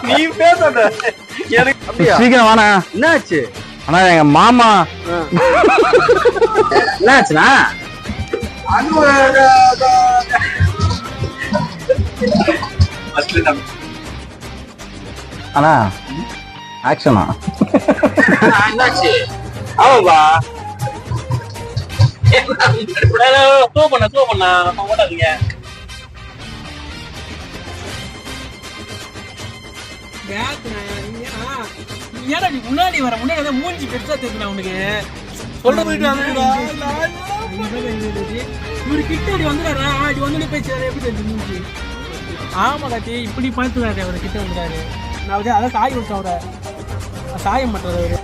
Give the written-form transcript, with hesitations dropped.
நீ பேசாத எனக்கு சீக்கிரம் வாண்ணா. என்னாச்சு ஆனா எங்க மாமா என்னாச்சுண்ணா அண்ணா ஆக்ஷனா என்னாச்சு ஆமாப்பா சோ பண்ணா ஓட்டாதீங்க ஏடா நீ முன்னாடி வர முன்னாடி மூஞ்சி பெருசா தெரியுது உனக்கு சொல்றது இவரு கிட்ட வந்துடுறா இது வந்து பேச்சு எப்படி தெரிஞ்சு மூஞ்சி ஆமா காட்டி இப்படி பார்த்துறாரு அவர் கிட்ட வந்துடாரு நான் அதான் சாய் விட்டு அவரை சாயம் பண்றாரு அவரு